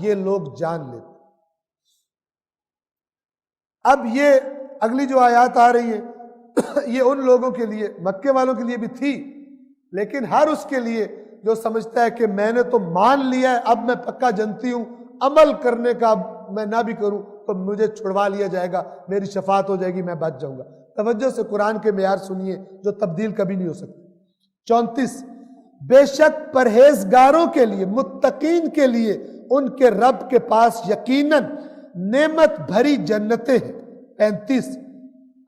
یہ لوگ جان لیتے۔ اب یہ اگلی جو آیات آ رہی ہے یہ ان لوگوں کے لیے، مکے والوں کے لیے بھی تھی، لیکن ہر اس کے لیے جو سمجھتا ہے کہ میں نے تو مان لیا ہے، اب میں پکا جنتی ہوں، عمل کرنے کا میں نہ بھی کروں تو مجھے چھڑوا لیا جائے گا، میری شفاعت ہو جائے گی، میں بچ جاؤں گا۔ توجہ سے قرآن کے معیار سنیے جو تبدیل کبھی نہیں ہو سکتی۔ 34 بے شک پرہیزگاروں کے لیے، متقین کے لیے ان کے رب کے پاس یقیناً نعمت بھری جنتیں ہیں۔ 35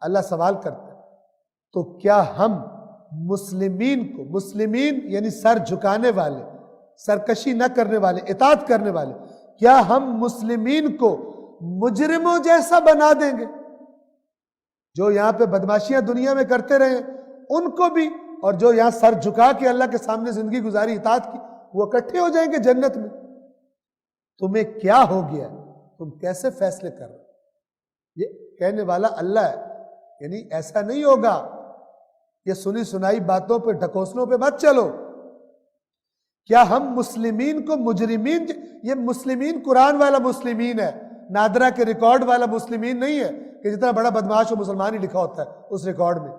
اللہ سوال کرتا ہے تو کیا ہم مسلمین کو، مسلمین یعنی سر جھکانے والے، سرکشی نہ کرنے والے، اطاعت کرنے والے، کیا ہم مسلمین کو مجرموں جیسا بنا دیں گے؟ جو یہاں پہ بدماشیاں دنیا میں کرتے رہے ان کو بھی، اور جو یہاں سر جھکا کے اللہ کے سامنے زندگی گزاری، اطاعت کی، وہ اکٹھے ہو جائیں گے جنت میں۔ تمہیں کیا ہو گیا؟ تم کیسے فیصلے کر رہے؟ یہ کہنے والا اللہ ہے، یعنی ایسا نہیں ہوگا۔ یہ سنی سنائی باتوں پہ، ڈھکوسلوں پہ مت چلو۔ کیا ہم مسلمین کو مجرمین، یہ مسلمین قرآن والا مسلمین ہے، نادرہ کے ریکارڈ والا مسلمین نہیں ہے کہ جتنا بڑا بدماش ہو مسلمان ہی لکھا ہوتا ہے اس ریکارڈ میں۔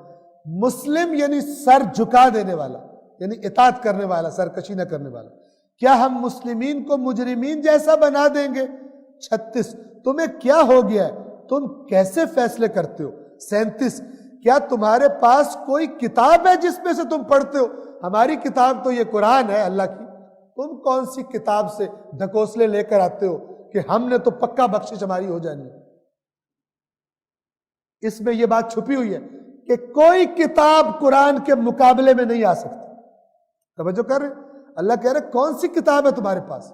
مسلم یعنی سر جھکا دینے والا، یعنی اطاعت کرنے والا، سرکشی نہ کرنے والا۔ کیا ہم مسلمین کو مجرمین جیسا بنا دیں گے؟ 36 تمہیں کیا ہو گیا ہے؟ تم کیسے فیصلے کرتے ہو؟ 37 کیا تمہارے پاس کوئی کتاب ہے جس میں سے تم پڑھتے ہو؟ ہماری کتاب تو یہ قرآن ہے اللہ کی، تم کون سی کتاب سے ڈھکوسلے لے کر آتے ہو کہ ہم نے تو پکا بخشش ہماری ہو جانی ہے؟ اس میں یہ بات چھپی ہوئی ہے کہ کوئی کتاب قرآن کے مقابلے میں نہیں آ سکتی۔ توجہ کر رہے ہیں؟ اللہ کہہ رہے کون سی کتاب ہے تمہارے پاس؟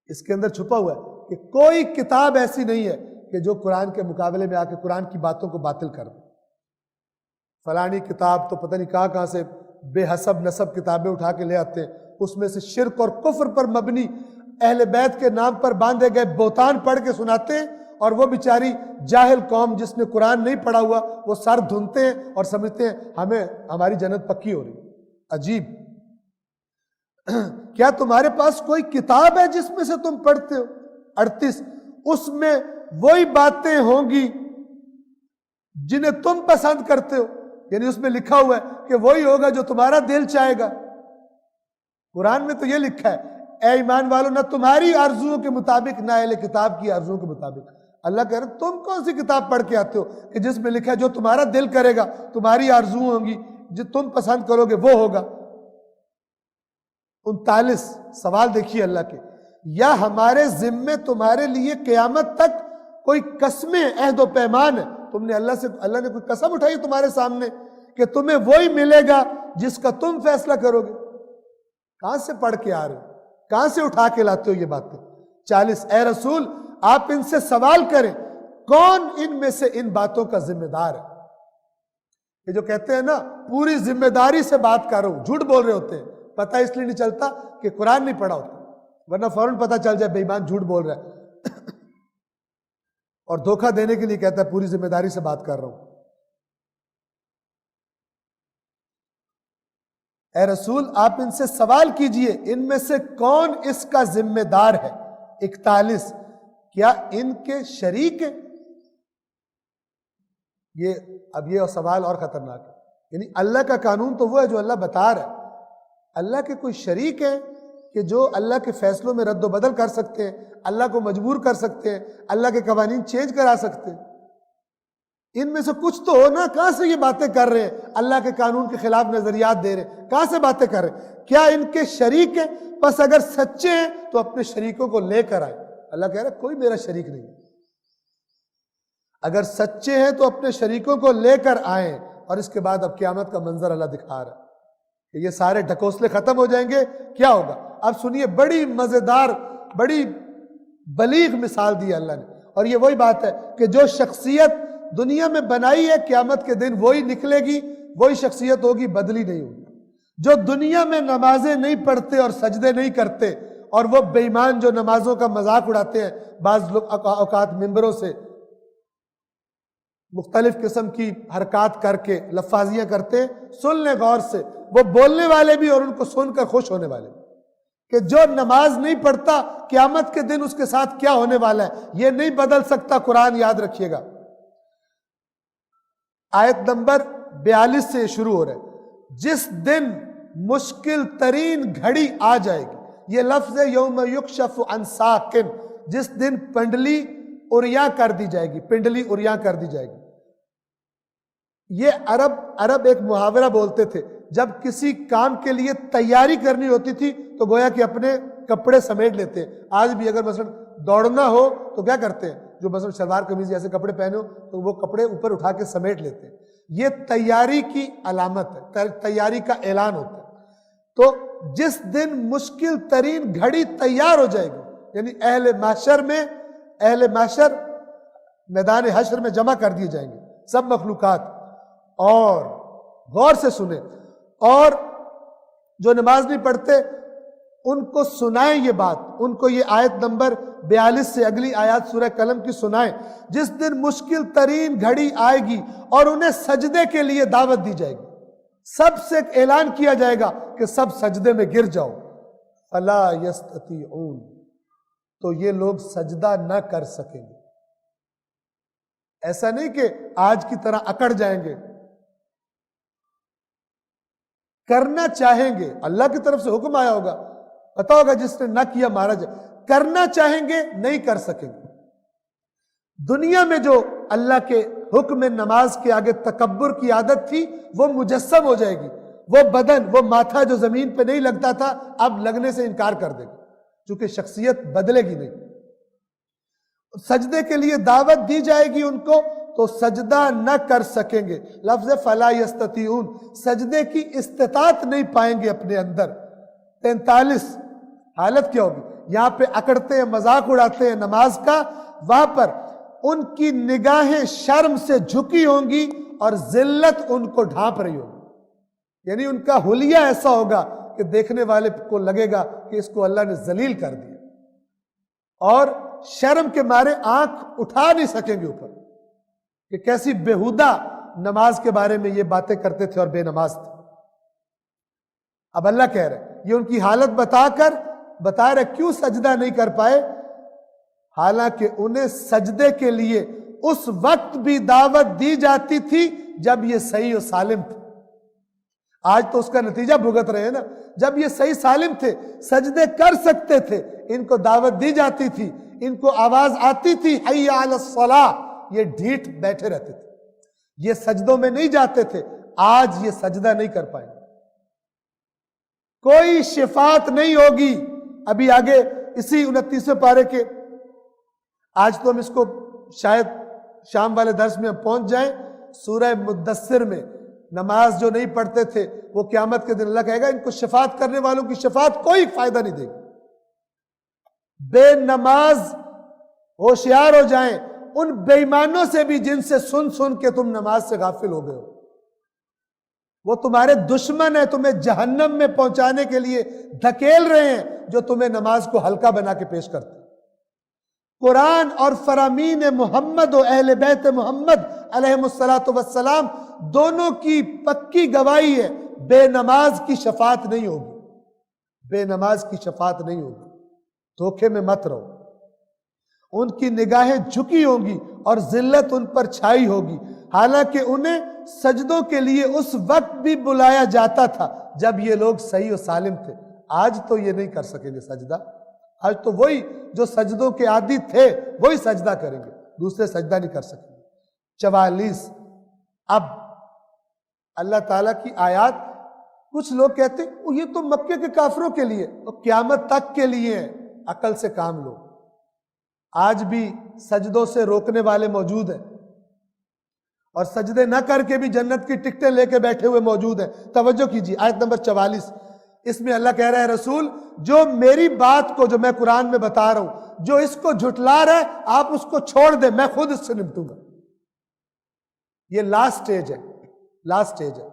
اس کے اندر چھپا ہوا ہے کہ کوئی کتاب ایسی نہیں ہے کہ جو قرآن کے مقابلے میں آ کے قرآن کی باتوں کو باطل کر دے۔ فلانی کتاب تو پتہ نہیں کہاں سے بے حسب نسب کتابیں اٹھا کے لے آتے ہیں، اس میں سے شرک اور کفر پر مبنی اہل بیت کے نام پر باندھے گئے بہتان پڑھ کے سناتے ہیں، اور وہ بیچاری جاہل قوم جس نے قرآن نہیں پڑھا ہوا وہ سر دھنتے ہیں اور سمجھتے ہیں ہماری جنت پکی ہو رہی ہے۔ عجیب۔ کیا تمہارے پاس کوئی کتاب ہے جس میں سے تم پڑھتے ہو؟ 38 اس میں وہی باتیں ہوں گی جنہیں تم پسند کرتے ہو، یعنی اس میں لکھا ہوا ہے کہ وہی ہوگا جو تمہارا دل چاہے گا۔ قرآن میں تو یہ لکھا ہے اے ایمان والو نہ تمہاری آرزوؤں کے مطابق نہ اہل کتاب کی آرزوؤں کے مطابق۔ اللہ کہہ رہے تم کون سی کتاب پڑھ کے آتے ہو کہ جس میں لکھا ہے جو تمہارا دل کرے گا، تمہاری آرزوؤں ہوں گی، جو تم پسند کرو گے وہ ہوگا۔ 39 سوال دیکھیے اللہ کے، یا ہمارے ذمے تمہارے لیے قیامت تک کوئی قسمیں، عہد و پیمان ہے؟ تم نے اللہ نے کوئی قسم اٹھائی تمہارے سامنے کہ تمہیں وہی ملے گا جس کا تم فیصلہ کرو گے؟ کہاں سے پڑھ کے آ رہے ہو؟ کہاں سے اٹھا کے لاتے ہو یہ باتیں؟ 40 اے رسول آپ ان سے سوال کریں کون ان میں سے ان باتوں کا ذمہ دار ہے؟ یہ جو کہتے ہیں نا پوری ذمہ داری سے بات کر رہا ہوں، جھوٹ بول رہے ہوتے ہیں، پتہ اس لیے نہیں چلتا کہ قرآن نہیں پڑھا ہوتا، ورنہ فوراً پتہ چل جائے بے ایمان جھوٹ بول رہا ہے اور دھوکہ دینے کے لیے کہتا ہے پوری ذمہ داری سے بات کر رہا ہوں۔ اے رسول آپ ان سے سوال کیجئے ان میں سے کون اس کا ذمہ دار ہے؟ 41 کیا ان کے شریک ہیں؟ یہ سوال اور خطرناک ہے، یعنی اللہ کا قانون تو وہ ہے جو اللہ بتا رہا ہے، اللہ کے کوئی شریک ہیں کہ جو اللہ کے فیصلوں میں رد و بدل کر سکتے ہیں، اللہ کو مجبور کر سکتے ہیں، اللہ کے قوانین چینج کرا سکتے ہیں؟ ان میں سے کچھ تو ہو نا، کہاں سے یہ باتیں کر رہے ہیں، اللہ کے قانون کے خلاف نظریات دے رہے ہیں، کہاں سے باتیں کر رہے ہیں؟ کیا ان کے شریک ہیں؟ بس اگر سچے ہیں تو اپنے شریکوں کو لے کر آئیں۔ اللہ کہہ رہا ہے کوئی میرا شریک نہیں، اگر سچے ہیں تو اپنے شریکوں کو لے کر آئیں۔ اور اس کے بعد اب قیامت کا منظر اللہ دکھا رہا ہے کہ یہ سارے ڈھکوسلے ختم ہو جائیں گے، کیا ہوگا؟ اب سنیے، بڑی مزیدار، بڑی بلیغ مثال دی اللہ نے، اور یہ وہی بات ہے کہ جو شخصیت دنیا میں بنائی ہے قیامت کے دن وہی نکلے گی، وہی شخصیت ہوگی، بدلی نہیں ہوگی۔ جو دنیا میں نمازیں نہیں پڑھتے اور سجدے نہیں کرتے، اور وہ بے ایمان جو نمازوں کا مذاق اڑاتے ہیں، بعض لوگ اوقات ممبروں سے مختلف قسم کی حرکات کر کے لفاظیاں کرتے ہیں، سن لیں غور سے، وہ بولنے والے بھی اور ان کو سن کر خوش ہونے والے بھی، کہ جو نماز نہیں پڑھتا قیامت کے دن اس کے ساتھ کیا ہونے والا ہے یہ نہیں بدل سکتا. قرآن یاد رکھیے گا. آیت نمبر 42 سے شروع ہو رہا ہے. جس دن مشکل ترین گھڑی آ جائے گی. یہ لفظ ہے یوم یکشف عن ساق، جس دن پنڈلی اریاں کر دی جائے گی، پنڈلی اریاں کر دی جائے گی. یہ عرب ایک محاورہ بولتے تھے. جب کسی کام کے لیے تیاری کرنی ہوتی تھی تو گویا کہ اپنے کپڑے سمیٹ لیتے ہیں. آج بھی اگر مثلا دوڑنا ہو تو کیا کرتے ہیں؟ جو مثلا شلوار قمیض جیسے کپڑے پہنے ہو تو وہ کپڑے اوپر اٹھا کے سمیٹ لیتے ہیں. یہ تیاری کی علامت ہے، تیاری کا اعلان ہوتا ہے. تو جس دن مشکل ترین گھڑی تیار ہو جائے گی، یعنی اہل محشر میدان حشر میں جمع کر دیے جائیں گے سب مخلوقات. اور غور سے سنیں، اور جو نماز نہیں پڑھتے ان کو سنائیں یہ بات، ان کو یہ آیت نمبر 42 سے اگلی آیات سورہ قلم کی سنائیں. جس دن مشکل ترین گھڑی آئے گی اور انہیں سجدے کے لیے دعوت دی جائے گی، سب سے اعلان کیا جائے گا کہ سب سجدے میں گر جاؤ. فلا یستطیعون، تو یہ لوگ سجدہ نہ کر سکیں گے. ایسا نہیں کہ آج کی طرح اکڑ جائیں گے، کرنا چاہیں گے. اللہ کی طرف سے حکم آیا ہوگا، پتا ہوگا جس نے نہ کیا مارا جائے. کرنا چاہیں گے نہیں کر سکیں گے. دنیا میں جو اللہ کے حکم نماز کے آگے تکبر کی عادت تھی وہ مجسم ہو جائے گی. وہ بدن، وہ ماتھا جو زمین پہ نہیں لگتا تھا اب لگنے سے انکار کر دے گا، چونکہ شخصیت بدلے گی نہیں. سجدے کے لیے دعوت دی جائے گی ان کو تو سجدہ نہ کر سکیں گے. لفظ فلا یستطیعون، سجدے کی استطاعت نہیں پائیں گے اپنے اندر. 43 حالت کیا ہوگی؟ یہاں پہ اکڑتے ہیں، مذاق اڑاتے ہیں نماز کا، وہاں پر ان کی نگاہیں شرم سے جھکی ہوں گی اور ذلت ان کو ڈھانپ رہی ہوگی. یعنی ان کا حلیہ ایسا ہوگا کہ دیکھنے والے کو لگے گا کہ اس کو اللہ نے ذلیل کر دیا، اور شرم کے مارے آنکھ اٹھا نہیں سکیں گے اوپر کہ کیسی بےہودہ نماز کے بارے میں یہ باتیں کرتے تھے اور بے نماز تھے. اب اللہ کہہ رہے یہ ان کی حالت بتا رہے کیوں سجدہ نہیں کر پائے، حالانکہ انہیں سجدے کے لیے اس وقت بھی دعوت دی جاتی تھی جب یہ صحیح و سالم تھے. آج تو اس کا نتیجہ بھگت رہے ہیں نا. جب یہ صحیح سالم تھے، سجدے کر سکتے تھے، ان کو دعوت دی جاتی تھی، ان کو آواز آتی تھی حی علی الصلاۃ، یہ ڈھیٹ بیٹھے رہتے تھے، یہ سجدوں میں نہیں جاتے تھے. آج یہ سجدہ نہیں کر پائیں. کوئی شفاعت نہیں ہوگی. ابھی آگے اسی 29ویں پارے کے، آج تو ہم اس کو شاید شام والے درس میں ہم پہنچ جائیں، سورہ مدثر میں نماز جو نہیں پڑھتے تھے وہ قیامت کے دن اللہ کہے گا ان کو شفاعت کرنے والوں کی شفاعت کوئی فائدہ نہیں دے گی. بے نماز ہوشیار ہو جائیں ان بے ایمانوں سے بھی جن سے سن کے تم نماز سے غافل ہو گئے ہو. وہ تمہارے دشمن ہیں، تمہیں جہنم میں پہنچانے کے لیے دھکیل رہے ہیں، جو تمہیں نماز کو ہلکا بنا کے پیش کرتے ہیں. قرآن اور فرامین محمد و اہل بیت محمد علیہم الصلاۃ والسلام دونوں کی پکی گواہی ہے، بے نماز کی شفاعت نہیں ہوگی. بے نماز کی شفاعت نہیں ہوگی. دھوکے میں مت رہو. ان کی نگاہیں جھکی ہوں گی اور ذلت ان پر چھائی ہوگی، حالانکہ انہیں سجدوں کے لیے اس وقت بھی بلایا جاتا تھا جب یہ لوگ صحیح و سالم تھے. آج تو یہ نہیں کر سکیں گے سجدہ. آج تو وہی جو سجدوں کے عادی تھے وہی سجدہ کریں گے، دوسرے سجدہ نہیں کر سکیں گے. 44 اب اللہ تعالیٰ کی آیات. کچھ لوگ کہتے ہیں یہ تو مکے کے کافروں کے لیے، اور قیامت تک کے لیے ہیں. عقل سے کام لو. آج بھی سجدوں سے روکنے والے موجود ہیں، اور سجدے نہ کر کے بھی جنت کی ٹکٹیں لے کے بیٹھے ہوئے موجود ہیں. توجہ کیجیے آیت نمبر 44. اس میں اللہ کہہ رہا ہے رسول جو میری بات کو جو میں قرآن میں بتا رہا ہوں، جو اس کو جھٹلا رہا ہے آپ اس کو چھوڑ دیں، میں خود اس سے نمٹوں گا. یہ لاسٹ سٹیج ہے.